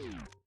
you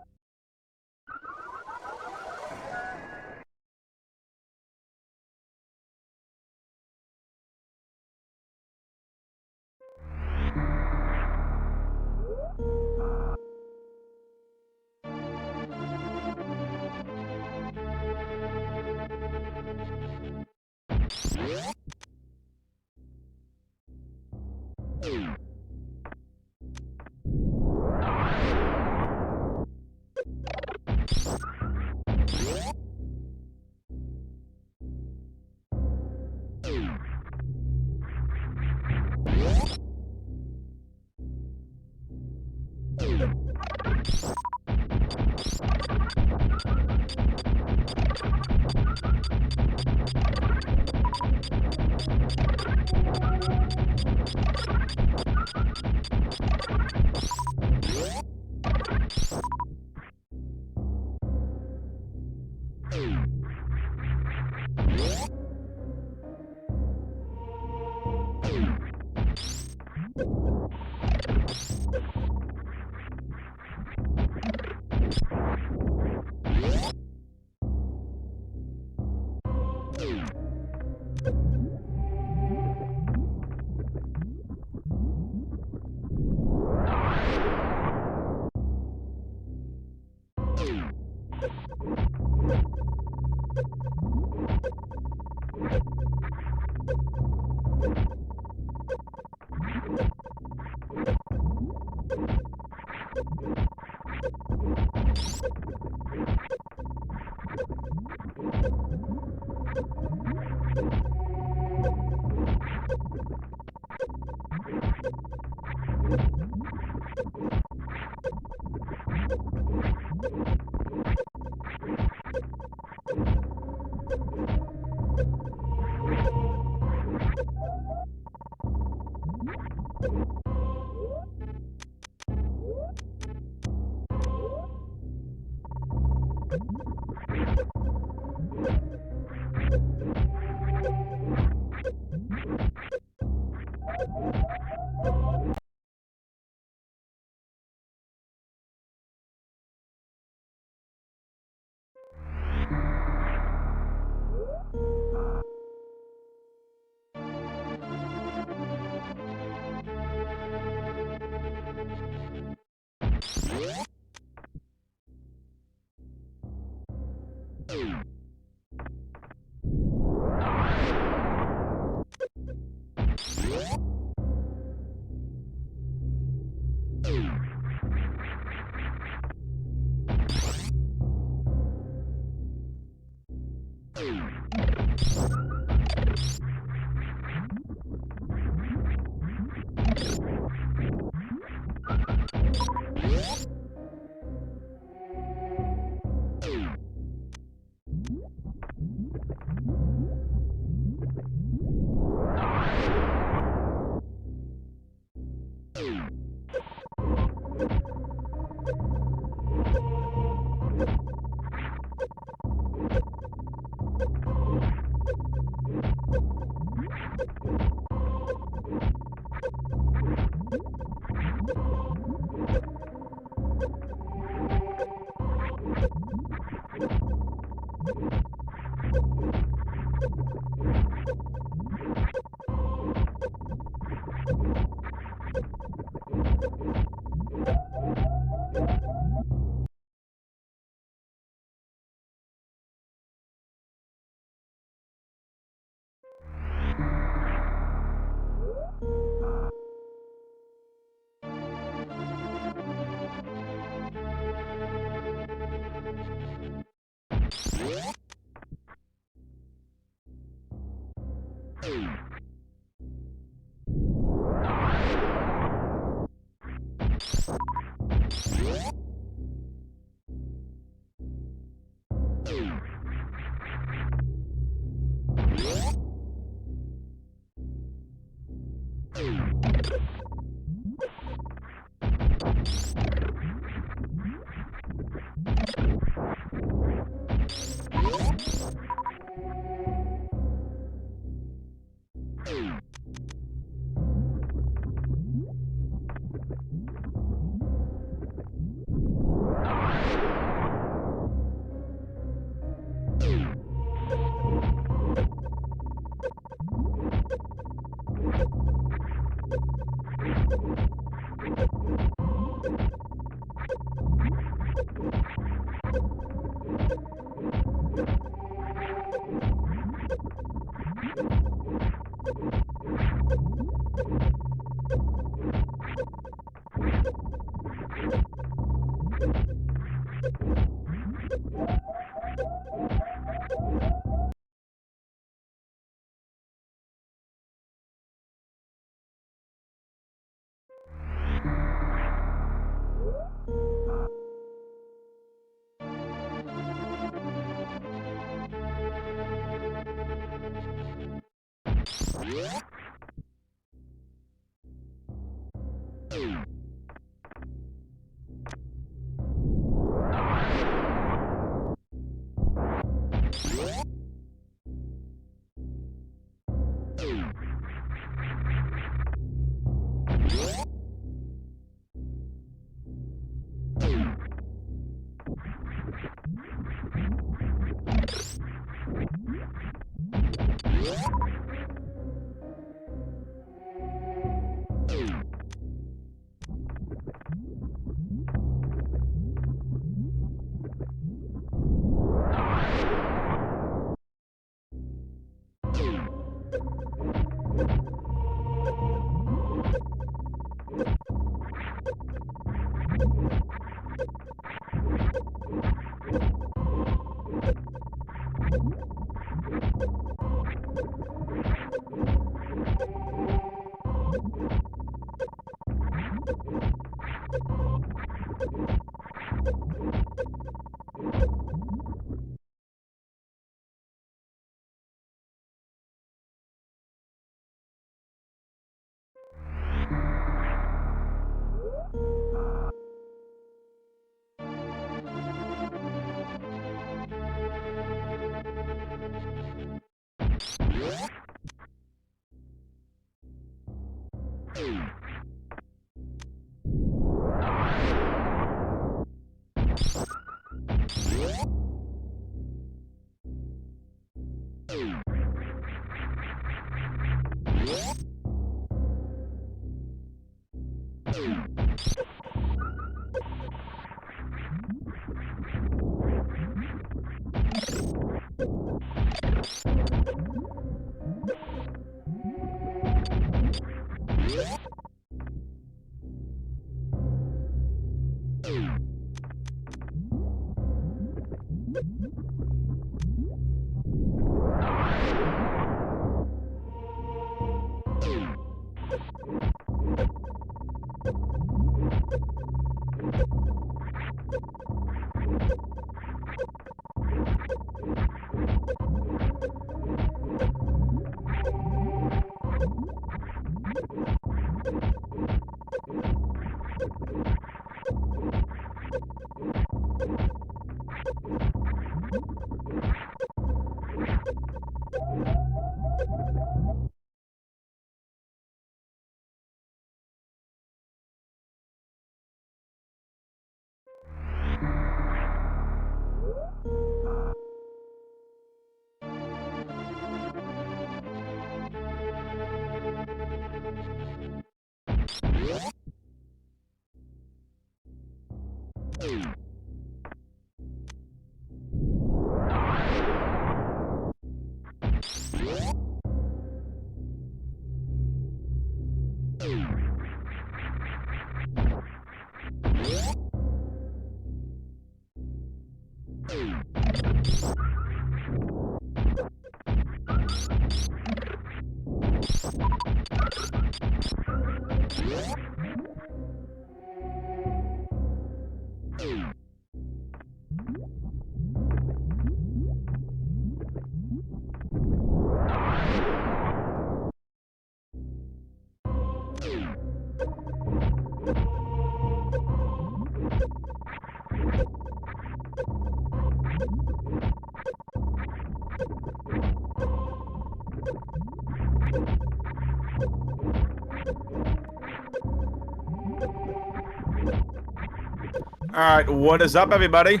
Alright, what is up, everybody?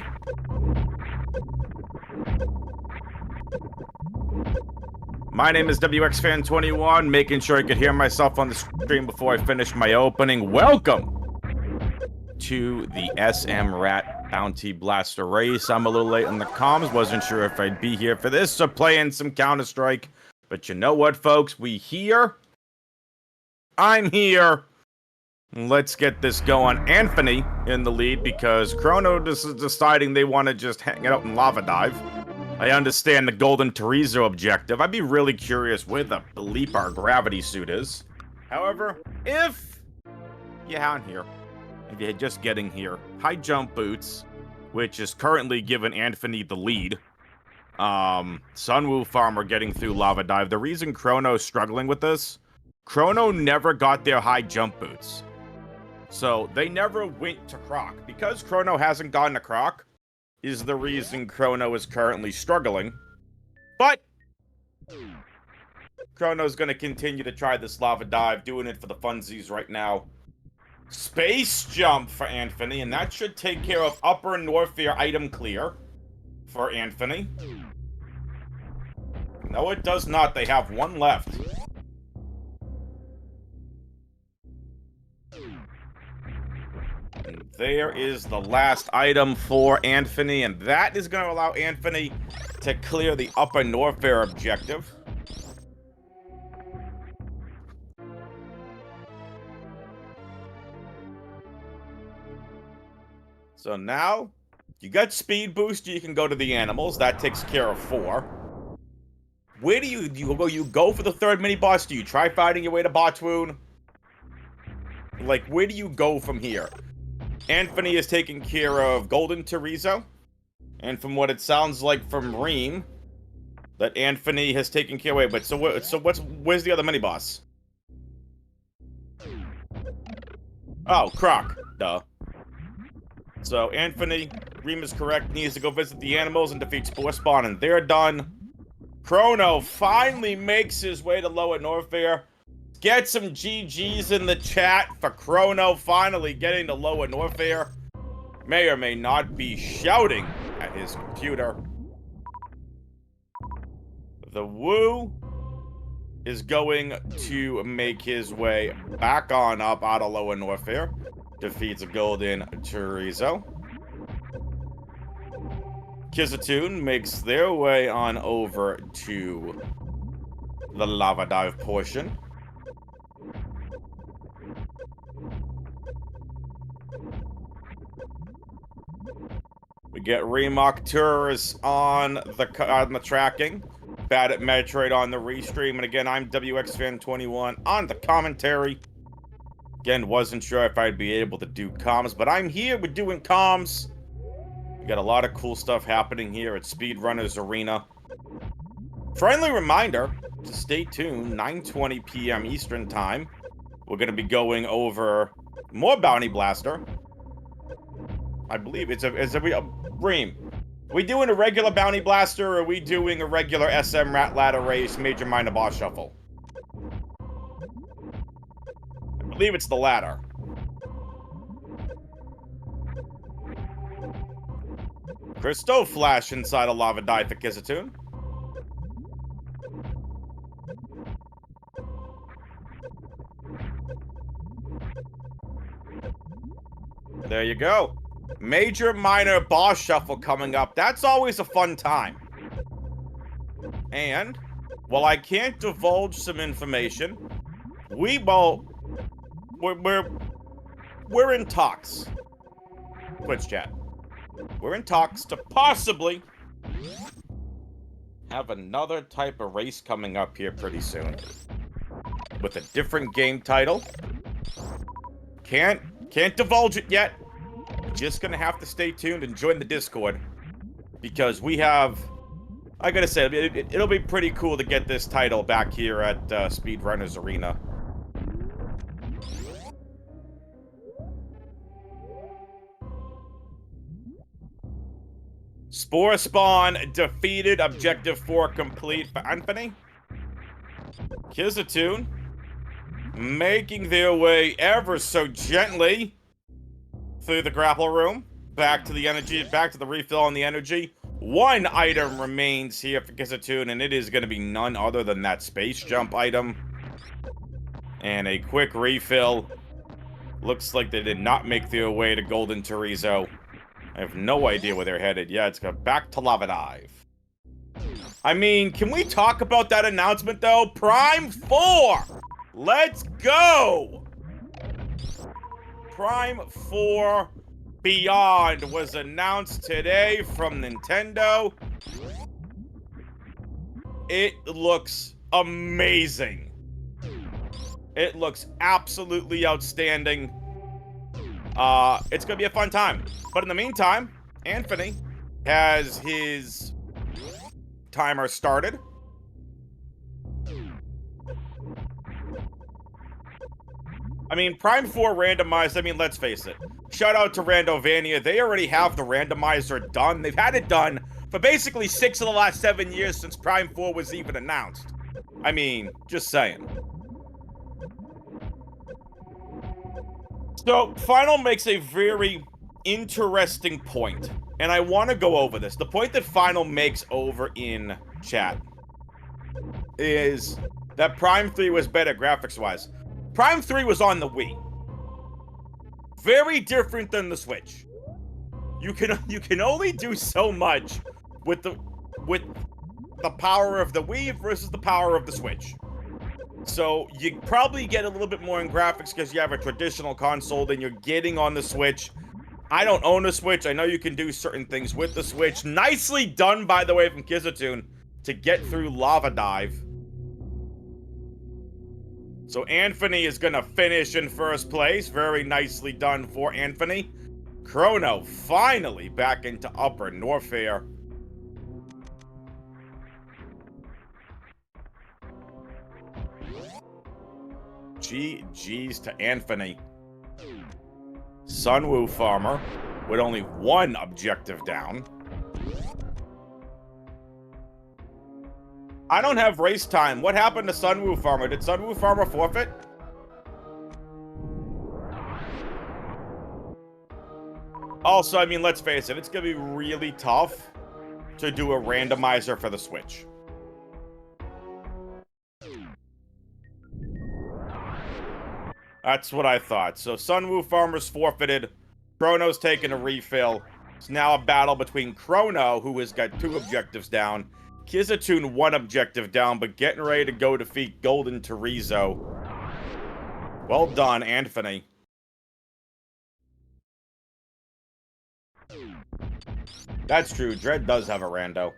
My name is WXFan21, making sure I could hear myself on the stream before I finish my opening. Welcome to the SMRAT Bounty Blaster race. I'm a little late in the comms, wasn't sure if I'd be here for this, so playing some Counter-Strike. But you know what, folks? We here. I'm here. Let's get this going. Anthony in the lead because Chrono is deciding they want to just hang it out and lava dive. I understand the Golden Teresa objective. I'd be really curious where the bleep our gravity suit is. However, if you're out here, if you're just getting here, high jump boots, which is currently giving Anthony the lead. Sunwoo Farmer getting through Lava Dive. The reason Chrono's struggling with this, Chrono never got their high jump boots. So they never went to Croc. Because Chrono hasn't gotten a Croc, is the reason Chrono is currently struggling. But Chrono's gonna continue to try this Lava Dive, doing it for the funsies right now. Space Jump for Anthony, and that should take care of Upper Norfair item clear for Anthony. No, it does not. They have one left. And there is the last item for Anthony, and that is going to allow Anthony to clear the Upper Norfair objective. So now, you got Speed Boost, you can go to the animals. That takes care of 4. Where do you go? You go for the third mini-boss? Do you try fighting your way to Botwoon? Like, where do you go from here? Anthony is taking care of Golden Teresa. And from what it sounds like from Reem, that Anthony has taken care of... Wait, but where's the other mini-boss? Oh, Croc. Duh. So, Anthony, Reem is correct, needs to go visit the animals and defeat Spore Spawn, and they're done. Chrono finally makes his way to Lower Norfair. Get some GGs in the chat for Chrono finally getting to Lower Norfair. May or may not be shouting at his computer. The Woo is going to make his way back on up out of Lower Norfair. Defeats Golden Chorizo. Kizatoon makes their way on over to the Lava Dive portion. We get Remok Tours on the tracking. Bad at Metroid on the restream. And again, I'm WXFan21 on the commentary. Again, wasn't sure if I'd be able to do comms, but I'm here with doing comms. We got a lot of cool stuff happening here at Speedrunners Arena. Friendly reminder to stay tuned, 9:20 p.m. Eastern Time. We're going to be going over more Bounty Blaster. I believe it's a Reem. Are we doing a regular Bounty Blaster, or are we doing a regular SMRAT ladder race, Major Minor Boss Shuffle? I believe it's the latter. Christo Flash inside a Lava Dive for Kizatoon. There you go. Major Minor Boss Shuffle coming up. That's always a fun time. And, while I can't divulge some information, we're in talks. Twitch chat. We're in talks to possibly have another type of race coming up here pretty soon. With a different game title. Can't divulge it yet. Just gonna have to stay tuned and join the Discord. Because we have... I gotta say, it'll be pretty cool to get this title back here at Speedrunners Arena. Spore Spawn defeated. Objective 4 complete for Anthony. Kizatoon making their way ever so gently through the grapple room. Back to the energy, back to the refill on the energy. One item remains here for Kizatoon, and it is going to be none other than that space jump item. And a quick refill. Looks like they did not make their way to Golden Teresa. I have no idea where they're headed. Yeah, it's back to Lava Dive. I mean, can we talk about that announcement, though? Prime 4! Let's go! Prime 4 Beyond was announced today from Nintendo. It looks amazing. It looks absolutely outstanding. It's gonna be a fun time. But in the meantime, Anthony has his timer started. I mean, Prime 4 randomized, I mean, let's face it. Shout out to Randovania. They already have the randomizer done. They've had it done for basically 6 of the last 7 years since Prime 4 was even announced. I mean, just saying. So, Final makes a very interesting point, and I want to go over this. The point that Final makes over in chat is that Prime 3 was better graphics-wise. Prime 3 was on the Wii. Very different than the Switch. You can only do so much with the power of the Wii versus the power of the Switch. So you probably get a little bit more in graphics because you have a traditional console than you're getting on the Switch. I don't own a Switch. I know you can do certain things with the Switch. Nicely done, by the way, from Kizatoon to get through Lava Dive. So Anthony is going to finish in first place. Very nicely done for Anthony. Chrono finally back into Upper Norfair. GG's to Anthony. Sunwoo Farmer with only one objective down. I don't have race time. What happened to Sunwoo Farmer? Did Sunwoo Farmer forfeit? Also, I mean, let's face it, it's going to be really tough to do a randomizer for the Switch. That's what I thought. So Sunwoo Farmer's forfeited. Chrono's taking a refill. It's now a battle between Chrono, who has got 2 objectives down, Kizatoon 1 objective down, but getting ready to go defeat Golden Terizo. Well done, Anthony. That's true. Dread does have a rando.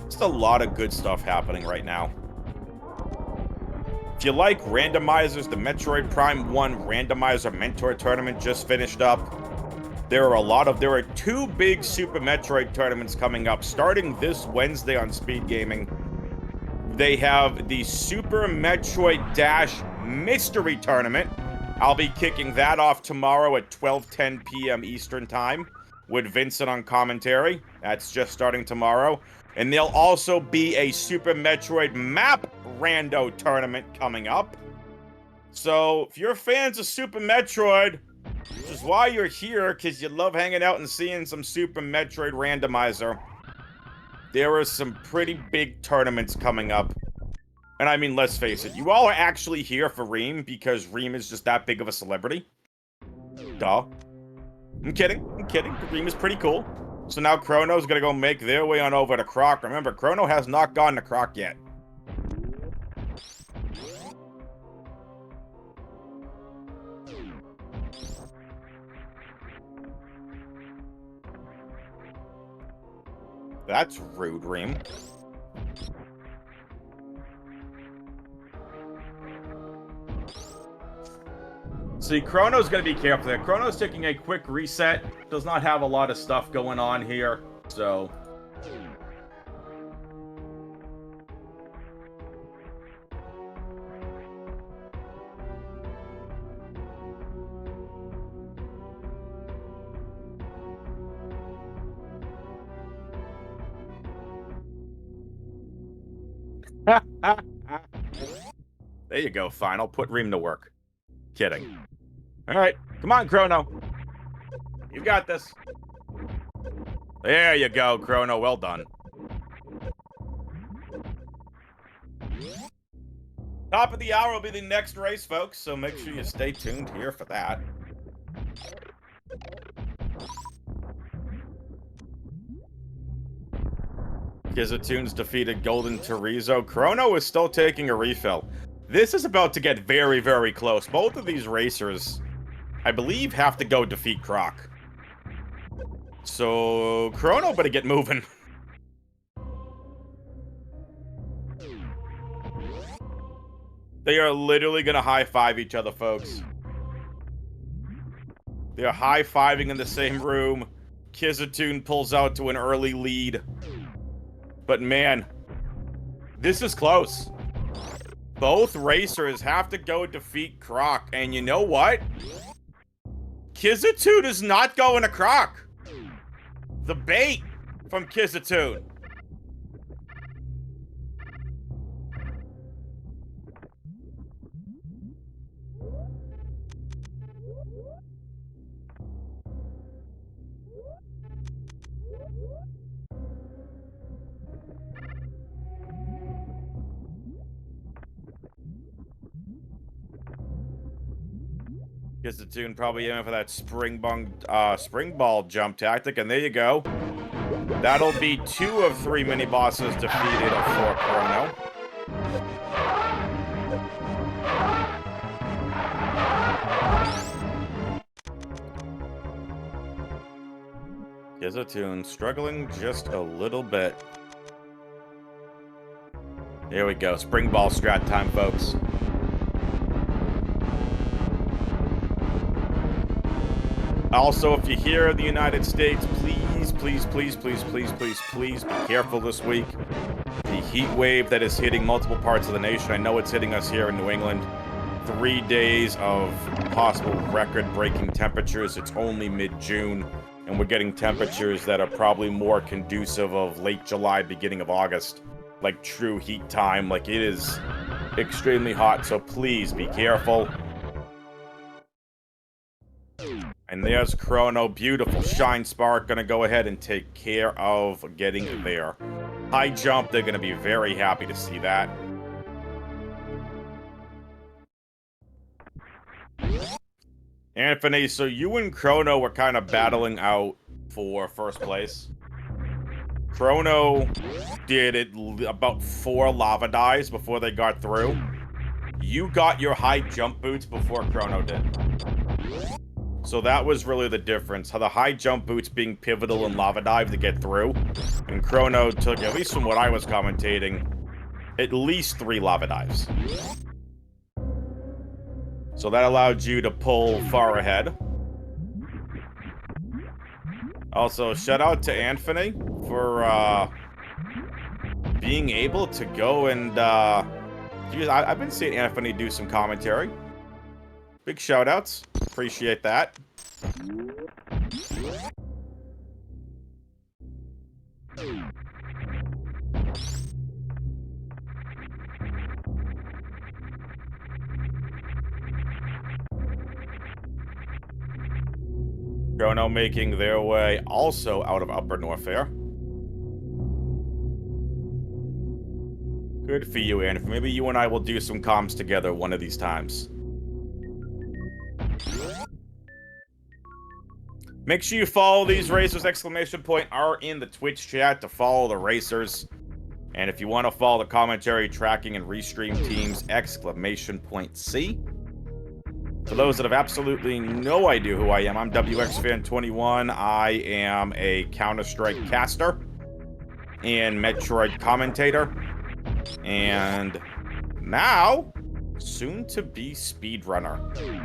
Just a lot of good stuff happening right now. If you like randomizers, the Metroid Prime 1 Randomizer Mentor Tournament just finished up. There are 2 big Super Metroid tournaments coming up, starting this Wednesday on Speed Gaming. They have the Super Metroid Dash Mystery Tournament. I'll be kicking that off tomorrow at 12:10 p.m. Eastern Time with Vincent on commentary. That's just starting tomorrow. And there'll also be a Super Metroid Map Rando Tournament coming up. So, if you're fans of Super Metroid, which is why you're here, because you love hanging out and seeing some Super Metroid Randomizer, there are some pretty big tournaments coming up. And I mean, let's face it, you all are actually here for Reem because Reem is just that big of a celebrity. Duh. I'm kidding. Reem is pretty cool. So now Chrono's gonna go make their way on over to Croc. Remember, Chrono has not gone to Croc yet. That's rude, Reem. See, Chrono's gonna be careful there. Chrono's taking a quick reset. Does not have a lot of stuff going on here, so... There you go, Final. Put Reem to work. Kidding. Alright, come on, Chrono. You got this. There you go, Chrono. Well done. Top of the hour will be the next race, folks, so make sure you stay tuned here for that. Kizatoon's defeated Golden Terizo. Chrono is still taking a refill. This is about to get very, very close. Both of these racers, I believe, have to go defeat Croc. So, Chrono better get moving. They are literally gonna high-five each other, folks. They're high-fiving in the same room. Kizatoon pulls out to an early lead. But man, this is close. Both racers have to go defeat Croc, and you know what? Kizatoon is not going to Croc. The bait from Kizatoon. Kizatoon probably aiming for that spring ball jump tactic, and there you go. That'll be 2 of 3 mini bosses defeated for Chrono. Kizatoon struggling just a little bit. Here we go. Spring ball strat time, folks. Also, if you're here in the United States, please be careful this week. The heat wave that is hitting multiple parts of the nation. I know it's hitting us here in New England. 3 days of possible record-breaking temperatures. It's only mid-June, and we're getting temperatures that are probably more conducive of late July, beginning of August. Like true heat time. Like, it is extremely hot, so please be careful. And there's Chrono. Beautiful. Shine Spark gonna go ahead and take care of getting there. High jump. They're gonna be very happy to see that. Anthony, so you and Chrono were kind of battling out for first place. Chrono did it about 4 lava dives before they got through. You got your high jump boots before Chrono did. So that was really the difference. How the high jump boots being pivotal in lava dive to get through. And Chrono took, at least from what I was commentating, at least 3 lava dives. So that allowed you to pull far ahead. Also, shout out to Anthony for being able to go and I've been seeing Anthony do some commentary. Big shout outs. Appreciate that. Chrono making their way also out of Upper Norfair. Good for you, Anthony. Maybe you and I will do some comms together one of these times. Make sure you follow these racers, ! are in the Twitch chat to follow the racers. And if you want to follow the commentary, tracking, and restream teams, ! C. For those that have absolutely no idea who I am, I'm WXFan21. I am a Counter-Strike caster and Metroid commentator. And now, soon-to-be speedrunner.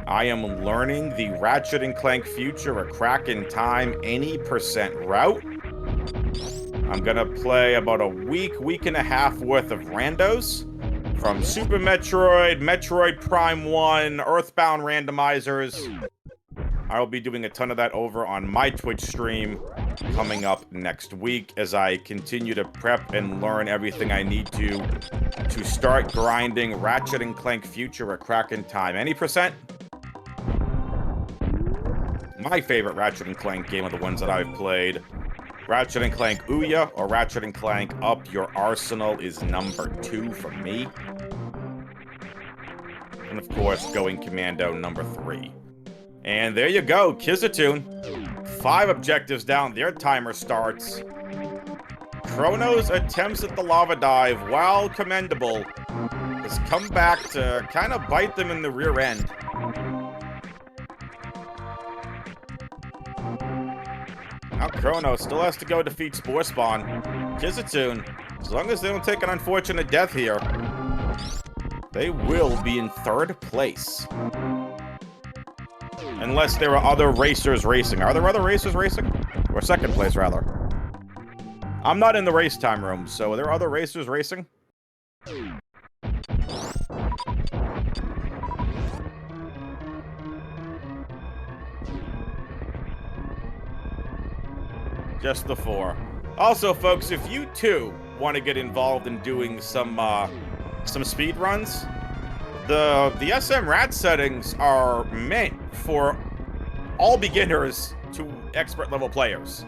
I am learning the Ratchet & Clank Future, a crack in time, any % route. I'm gonna play about a week and a half worth of randos. From Super Metroid, Metroid Prime 1, Earthbound randomizers. I will be doing a ton of that over on my Twitch stream coming up next week as I continue to prep and learn everything I need to start grinding Ratchet & Clank Future, a crack in time. Any %? My favorite Ratchet & Clank game of the ones that I've played. Ratchet & Clank Ouya or Ratchet & Clank Up Your Arsenal is number 2 for me. And of course, Going Commando number 3. And there you go, Kizatoon. 5 objectives down, their timer starts. Chrono's attempts at the lava dive, while commendable, has come back to kind of bite them in the rear end. Now Chrono still has to go defeat Spore Spawn. Kizatoon, as long as they don't take an unfortunate death here, they will be in 3rd place. Unless there are other racers racing. Are there other racers racing? Or second place, rather. I'm not in the race time room, so are there other racers racing? Just the 4. Also, folks, if you too want to get involved in doing some speed runs, the SMRAT settings are meant for all beginners to expert level players.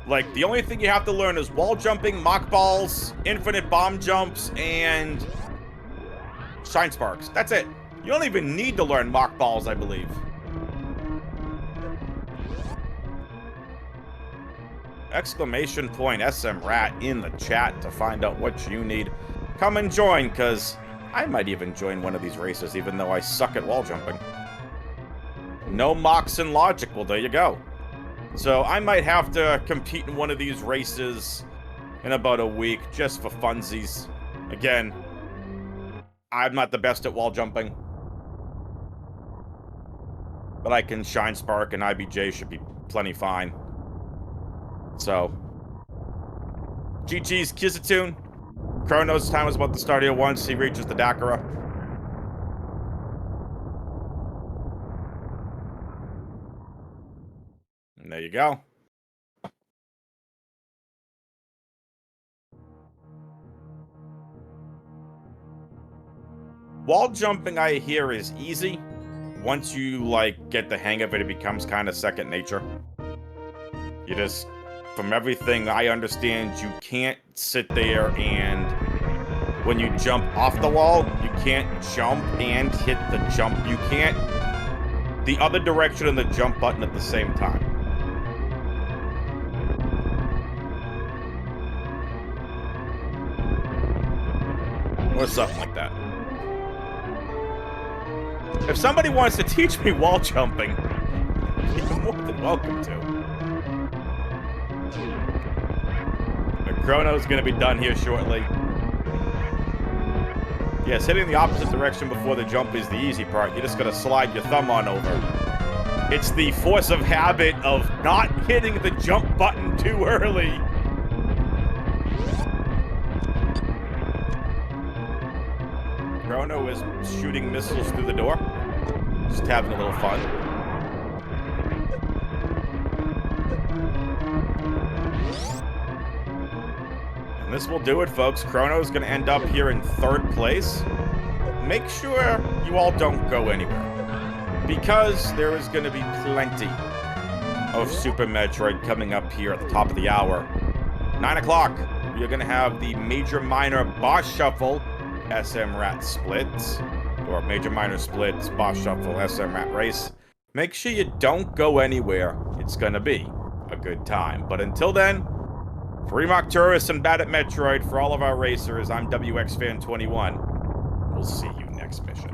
Like, the only thing you have to learn is wall jumping, mock balls, infinite bomb jumps, and shine sparks. That's it. You don't even need to learn mock balls, I believe. Exclamation point SMRAT in the chat to find out what you need. Come and join, because I might even join one of these races, even though I suck at wall jumping. No mocks in logic. Well, there you go. So I might have to compete in one of these races in about a week, just for funsies. Again, I'm not the best at wall jumping, but I can shine spark, and IBJ should be plenty fine. So, GG's Kizatoon. Chrono's time is about to start here once he reaches the Dakara. And there you go. Wall jumping, I hear, is easy. Once you, like, get the hang of it, it becomes kind of second nature. You just, from everything I understand, you can't sit there and when you jump off the wall, you can't jump and hit the jump. You can't the other direction and the jump button at the same time. Or something like that. If somebody wants to teach me wall jumping, you're more than welcome to. The chrono's gonna be done here shortly. Yes, hitting the opposite direction before the jump is the easy part. You just gotta slide your thumb on over. It's the force of habit of not hitting the jump button too early. Chrono is shooting missiles through the door. Just having a little fun. And this will do it, folks. Chrono's going to end up here in 3rd place. Make sure you all don't go anywhere, because there is going to be plenty of Super Metroid coming up here at the top of the hour. 9 o'clock, you're going to have the Major Minor Boss Shuffle SMRAT splits, or Major Minor Splits Boss Shuffle SMRAT race. Make sure you don't go anywhere. It's gonna be a good time. But until then, for Remock Tourist and Bad at Metroid, for all of our racers, I'm WXFan21. We'll see you next mission.